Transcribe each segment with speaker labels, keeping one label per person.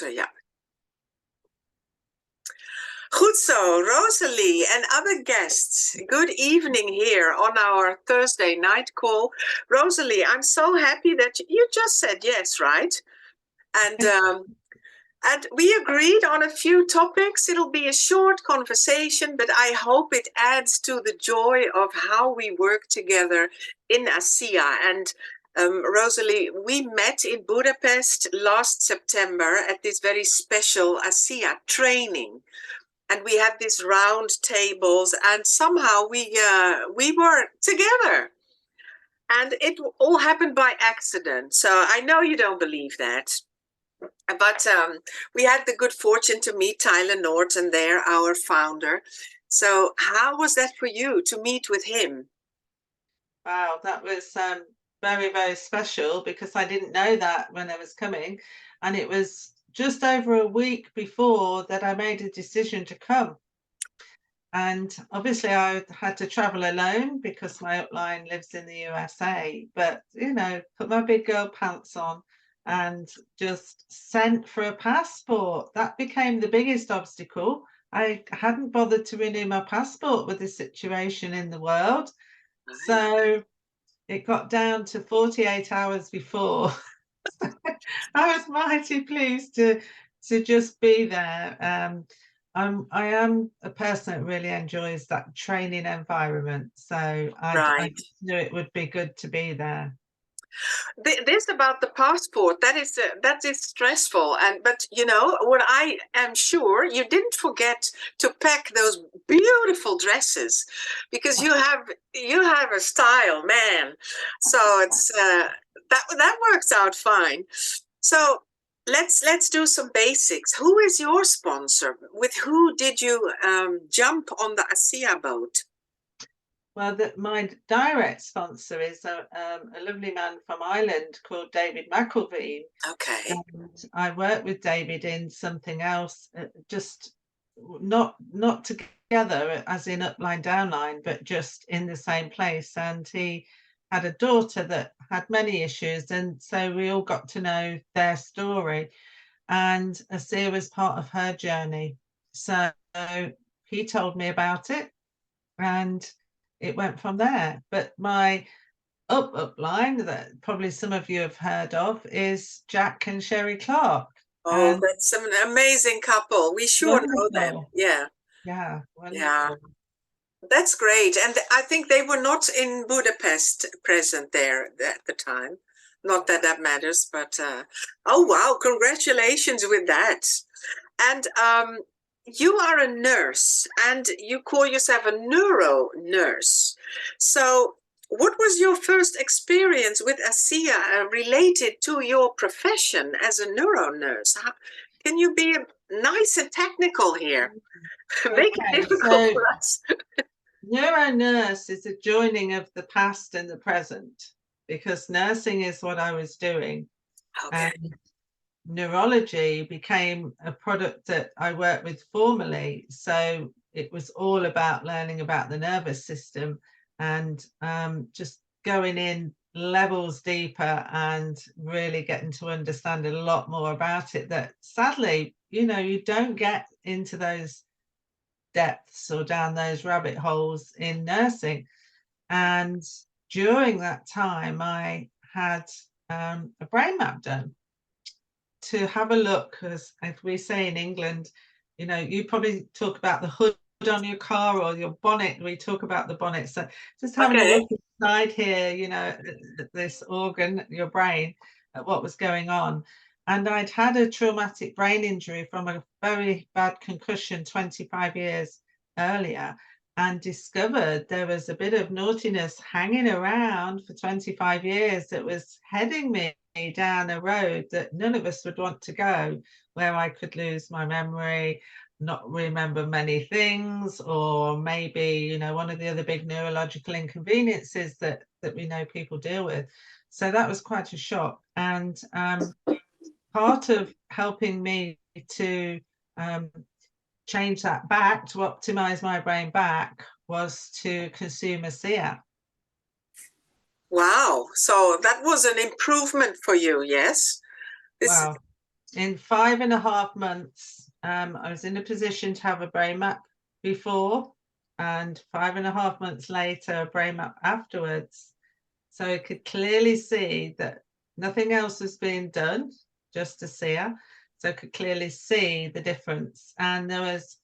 Speaker 1: computer, ja. Goed zo, Rosalie and other guests. Good evening here on our Thursday night call. Rosalie, I'm so happy that you just said yes, right? And we agreed on a few topics. It'll be a short conversation, but I hope it adds to the joy of how we work together in Asea. And Rosalie, we met in Budapest last September at this very special Asea training. And we had these round tables, and somehow we were together. And it all happened by accident. So I know you don't believe that. But we had the good fortune to meet Tyler Norton there, our founder. So how was that for you to meet with him?
Speaker 2: Wow, that was very, very special because I didn't know that when I was coming. And it was just over a week before that I made a decision to come. And obviously I had to travel alone because my upline lives in the USA. But, you know, put my big girl pants on and just sent for a passport. That became the biggest obstacle. I hadn't bothered to renew my passport with the situation in the world. So it got down to 48 hours before. I was mighty pleased to just be there. I am a person that really enjoys that training environment. So I knew it would be good to be there.
Speaker 1: This about the passport, that is stressful, but you know what, I am sure you didn't forget to pack those beautiful dresses, because you have a style, man. So it's that works out fine. So let's do some basics. Who is your sponsor? With who did you jump on the Asea boat?
Speaker 2: Well, my direct sponsor is a lovely man from Ireland called David McElveen.
Speaker 1: Okay.
Speaker 2: And I worked with David in something else, just not together as in upline downline, but just in the same place. And he had a daughter that had many issues, and so we all got to know their story. And Asea was part of her journey. So he told me about it, and it went from there. But my upline that probably some of you have heard of is Jack and Sheri Clarke.
Speaker 1: Oh, that's an amazing couple. We sure know them. Yeah.
Speaker 2: Yeah. Wonderful.
Speaker 1: Yeah. That's great. And I think they were not in Budapest present there at the time. Not that that matters, but oh wow, congratulations with that. And you are a nurse, and you call yourself a neuro nurse. So what was your first experience with Asea related to your profession as a neuro nurse? Can you be nice and technical here? Make it difficult for us.
Speaker 2: Neuro nurse is a joining of the past and the present, because nursing is what I was doing.
Speaker 1: Okay.
Speaker 2: And neurology became a product that I worked with formally. So it was all about learning about the nervous system and just going in levels deeper and really getting to understand a lot more about it, that sadly, you know, you don't get into those depths or down those rabbit holes in nursing. And during that time, I had a brain map done to have a look, as we say in England, you know, you probably talk about the hood on your car or your bonnet. We talk about the bonnet. So just having a look inside here, you know, at this organ, your brain, at what was going on. And I'd had a traumatic brain injury from a very bad concussion 25 years earlier, and discovered there was a bit of naughtiness hanging around for 25 years that was heading me down a road that none of us would want to go, where I could lose my memory, not remember many things, or maybe, you know, one of the other big neurological inconveniences that we know people deal with. So that was quite a shock. And part of helping me to change that back, to optimize my brain back, was to consume Asea.
Speaker 1: Wow, so that was an improvement for you, yes?
Speaker 2: Wow. in 5.5 months, I was in a position to have a brain map before, and 5.5 months later, a brain map afterwards. So I could clearly see that nothing else was being done, just Asea. So I could clearly see the difference. And there was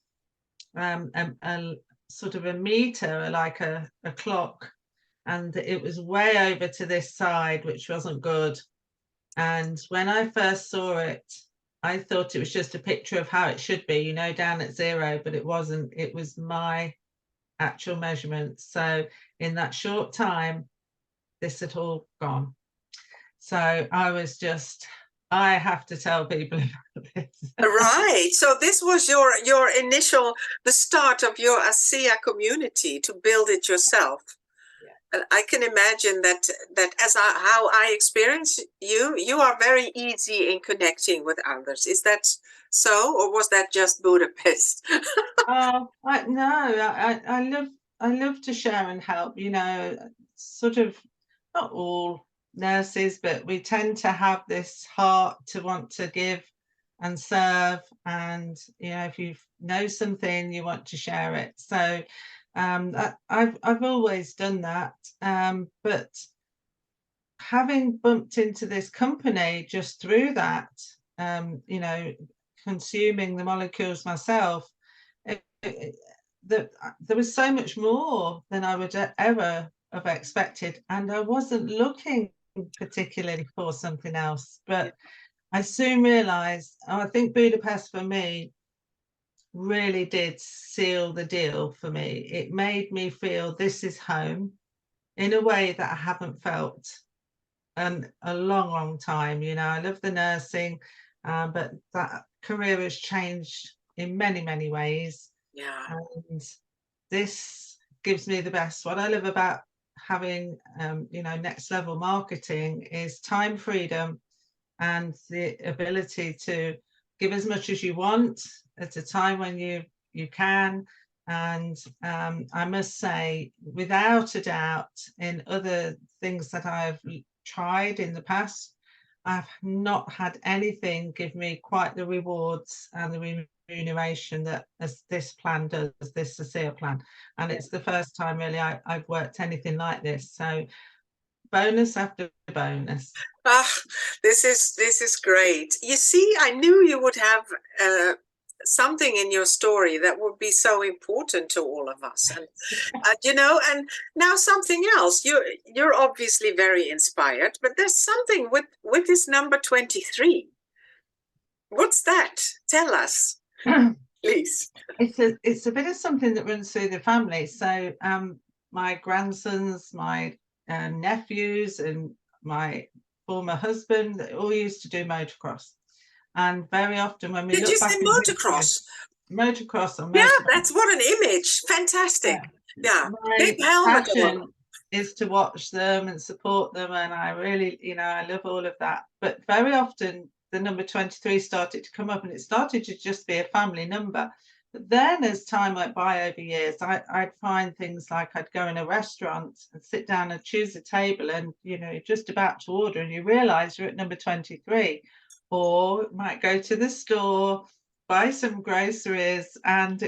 Speaker 2: a sort of a meter, like a clock, and it was way over to this side, which wasn't good. And when I first saw it, I thought it was just a picture of how it should be, you know, down at 0, but it wasn't. It was my actual measurements. So in that short time, this had all gone. So I was just, I have to tell people about this.
Speaker 1: Right. So this was your initial, the start of your Asea community, to build it yourself. And I can imagine that how I experience you, you are very easy in connecting with others. Is that so, or was that just Budapest?
Speaker 2: Oh, I love to share and help, you know, sort of not all nurses, but we tend to have this heart to want to give and serve. And, you know, if you know something, you want to share it. So I've always done that. But having bumped into this company just through that, you know, consuming the molecules myself, there was so much more than I would ever have expected, and I wasn't looking particularly for something else. But I soon realized, I think Budapest for me really did seal the deal for me. It made me feel this is home in a way that I haven't felt in a long time. You know, I love the nursing, but that career has changed in many ways.
Speaker 1: Yeah.
Speaker 2: And this gives me the best. What I love about having, you know, next level marketing is time freedom and the ability to give as much as you want at a time when you can. And I must say, without a doubt, in other things that I've tried in the past, I've not had anything give me quite the rewards and the remuneration that as this plan does, this Asea plan. And it's the first time really I've worked anything like this. So bonus after bonus.
Speaker 1: Ah, this is great. You see, I knew you would have something in your story that would be so important to all of us, and you know. And now something else. You're obviously very inspired, but there's something with this number 23. What's that? Tell us, please.
Speaker 2: It's a bit of something that runs through the family. So my grandsons, my nephews, and my former husband, they all used to do motocross. And very often when we
Speaker 1: Did
Speaker 2: look
Speaker 1: you
Speaker 2: back
Speaker 1: say
Speaker 2: in
Speaker 1: motocross?
Speaker 2: Motocross or
Speaker 1: Yeah,
Speaker 2: motocross.
Speaker 1: that's what an image. Fantastic. Yeah,
Speaker 2: My
Speaker 1: big helmet
Speaker 2: passion
Speaker 1: on.
Speaker 2: is to watch them and support them, and I really, you know, I love all of that. But very often the number 23 started to come up, and it started to just be a family number. But then as time went by over years, I'd find things like I'd go in a restaurant and sit down and choose a table, and, you know, you're just about to order and you realize you're at number 23. Or might go to the store, buy some groceries, and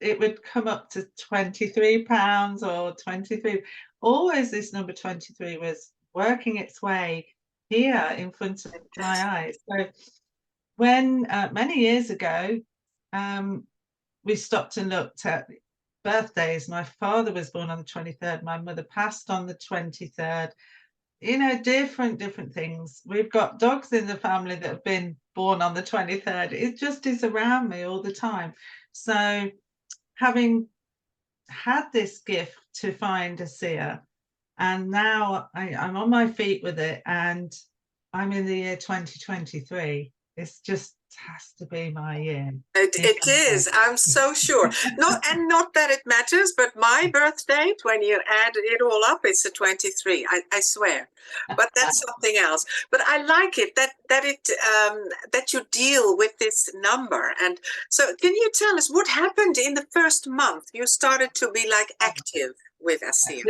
Speaker 2: it would come up to £23 or 23. Always this number 23 was working its way here in front of my eyes. So when many years ago, we stopped and looked at birthdays. My father was born on the 23rd. My mother passed on the 23rd. You know, different things. We've got dogs in the family that have been born on the 23rd. It just is around me all the time. So having had this gift to find Asea, and now I'm on my feet with it, and I'm in the year 2023. It's just has to be my year.
Speaker 1: It is. I'm so sure. Not that it matters, but my birth date, when you add it all up, it's a 23. I swear. But that's something else. But I like it that you deal with this number. And so, can you tell us what happened in the first month? You started to be like active with Asea.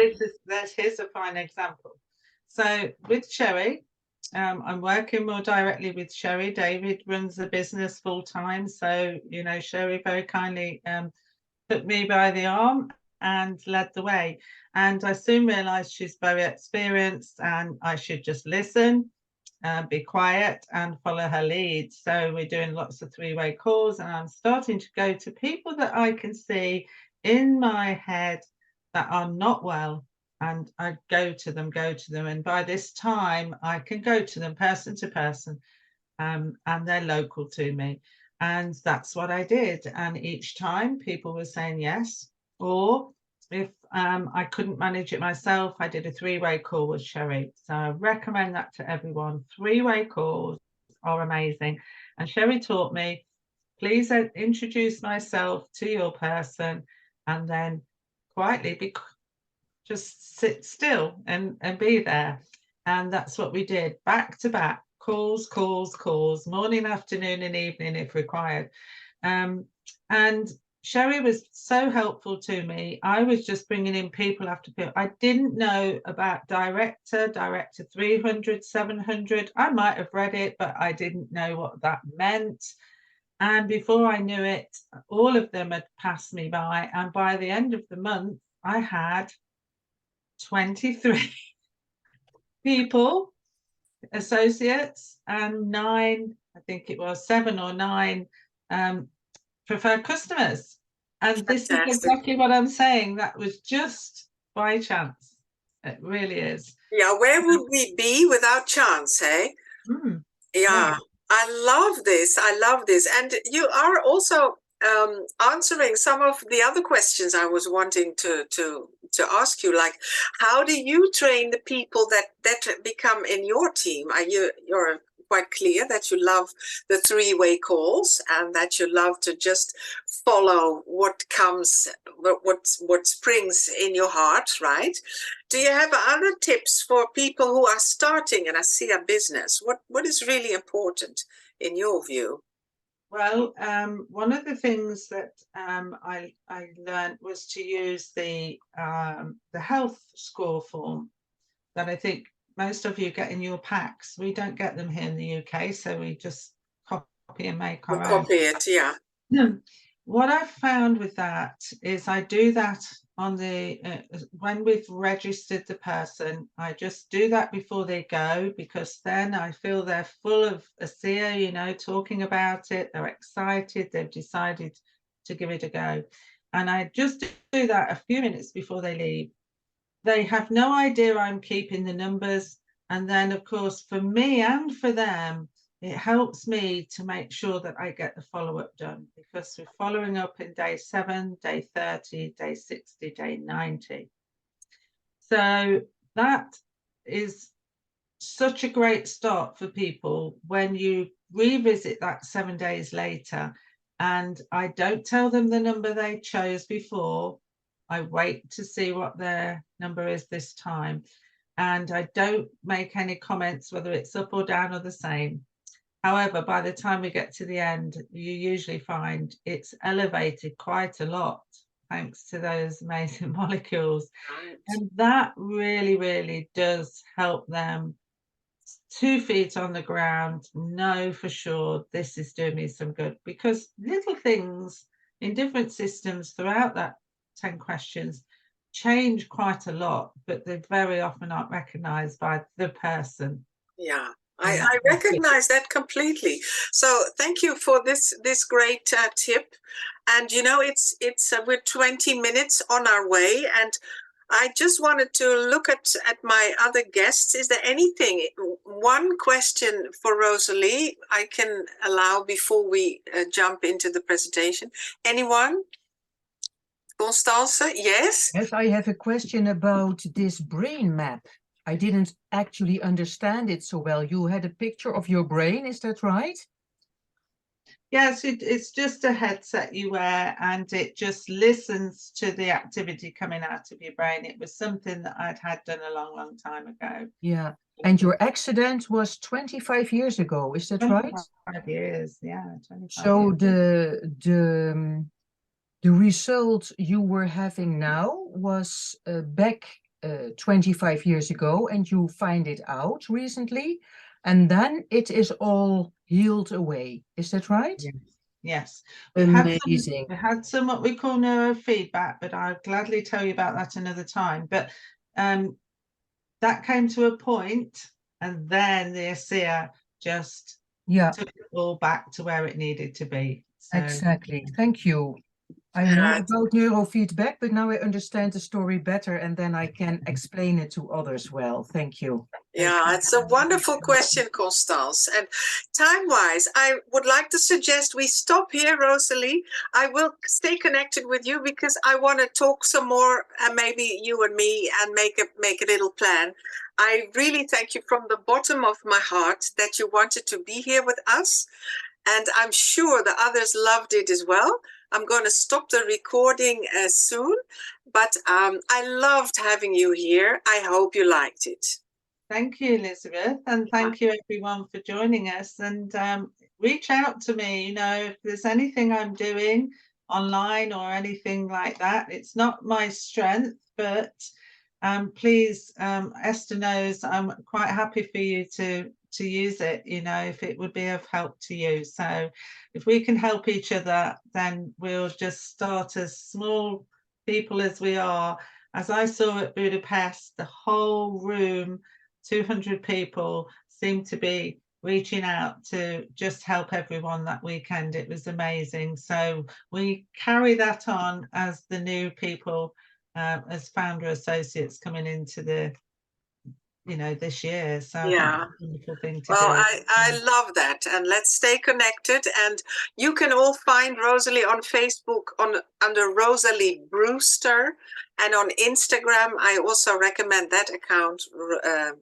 Speaker 2: Here's a fine example. So with Sheri, I'm working more directly with Sheri. David runs the business full time. So, you know, Sheri very kindly took me by the arm and led the way. And I soon realized she's very experienced and I should just listen, be quiet and follow her lead. So we're doing lots of three-way calls, and I'm starting to go to people that I can see in my head that are not well. And I go to them. And by this time, I can go to them person to person, and they're local to me. And that's what I did. And each time people were saying yes. Or if I couldn't manage it myself, I did a three-way call with Sheri. So I recommend that to everyone. Three-way calls are amazing. And Sheri taught me, please introduce myself to your person and then quietly just sit still and be there. And that's what we did, back to back, calls, morning, afternoon and evening if required. And Sheri was so helpful to me. I was just bringing in people after people. I didn't know about director 300, 700. I might have read it, but I didn't know what that meant. And before I knew it, all of them had passed me by. And by the end of the month, I had 23 people, associates, and 9, I think it was 7 or 9 preferred customers. And this is exactly what I'm saying. That was just by chance. It really is.
Speaker 1: Yeah, where would we be without chance, hey? Yeah, I love this. And you are also answering some of the other questions I was wanting to ask you, like how do you train the people that become in your team? You're quite clear that you love the three-way calls and that you love to just follow what comes, what springs in your heart, right? Do you have other tips for people who are starting an Asea business? What is really important in your view?
Speaker 2: Well, one of the things that I learned was to use the health score form that I think most of you get in your packs. We don't get them here in the UK, so we just copy and make our own.
Speaker 1: Copy it, yeah.
Speaker 2: What I found with that is I do that on the when we've registered the person. I just do that before they go, because then I feel they're full of Asea, you know, talking about it. They're excited. They've decided to give it a go. And I just do that a few minutes before they leave. They have no idea I'm keeping the numbers. And then, of course, for me and for them, it helps me to make sure that I get the follow-up done, because we're following up in day 7, day 30, day 60, day 90. So that is such a great start for people when you revisit that 7 days later. And I don't tell them the number they chose before. I wait to see what their number is this time. And I don't make any comments whether it's up or down or the same. However, by the time we get to the end, you usually find it's elevated quite a lot, thanks to those amazing molecules. Right. And that really, really does help them 2 feet on the ground, know for sure this is doing me some good, because little things in different systems throughout that 10 questions change quite a lot, but they very often aren't recognized by the person.
Speaker 1: Yeah. I recognize that completely. So thank you for this great tip. And you know, it's we're 20 minutes on our way, and I just wanted to look at my other guests. Is there anything, one question for Rosalie I can allow before we jump into the presentation? Anyone? Constance, yes?
Speaker 3: Yes, I have a question about this brain map. I didn't actually understand it so well. You had a picture of your brain, is that right?
Speaker 2: Yes, it's just a headset you wear, and it just listens to the activity coming out of your brain. It was something that I'd had done a long, long time ago.
Speaker 3: Yeah, and your accident was 25 years ago, is that right?
Speaker 2: 25 years, yeah. 25
Speaker 3: so
Speaker 2: years.
Speaker 3: The result you were having now was back 25 years ago, and you find it out recently. and then it is all healed away. Is that right?
Speaker 2: Yes. Yes.
Speaker 3: Amazing.
Speaker 2: We had some what we call neurofeedback, but I'll gladly tell you about that another time. But that came to a point, and then the Asea just took it all back to where it needed to be. So,
Speaker 3: exactly. Thank you. I know about neurofeedback, but now I understand the story better, and then I can explain it to others well. Thank you.
Speaker 1: Yeah, it's a wonderful question, Constance. And time-wise, I would like to suggest we stop here, Rosalie. I will stay connected with you because I want to talk some more, and maybe you and me, and make a little plan. I really thank you from the bottom of my heart that you wanted to be here with us. And I'm sure the others loved it as well. I'm going to stop the recording soon, but I loved having you here. I hope you liked it.
Speaker 2: Thank you, Elizabeth, and thank you everyone for joining us. And reach out to me, you know, if there's anything I'm doing online or anything like that. It's not my strength, but please, Esther knows I'm quite happy for you to use it, you know, if it would be of help to you. So if we can help each other, then we'll just start as small people as we are. As I saw at Budapest, the whole room, 200 people, seemed to be reaching out to just help everyone that weekend. It was amazing. So we carry that on as the new people, as founder associates coming into the, you know, this year. So
Speaker 1: yeah,
Speaker 2: a wonderful thing to
Speaker 1: well,
Speaker 2: do.
Speaker 1: I love that, and let's stay connected. And you can all find Rosalie on Facebook under Rosalie Brewster, and on Instagram I also recommend that account,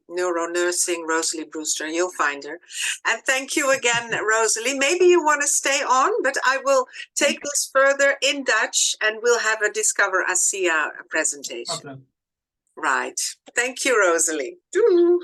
Speaker 1: Neuro Nursing Rosalie Brewster. You'll find her. And thank you again, Rosalie. Maybe you want to stay on, but I will take this further in Dutch, and we'll have a Discover Asea presentation.
Speaker 2: Problem.
Speaker 1: Right. Thank you, Rosalie. Doei.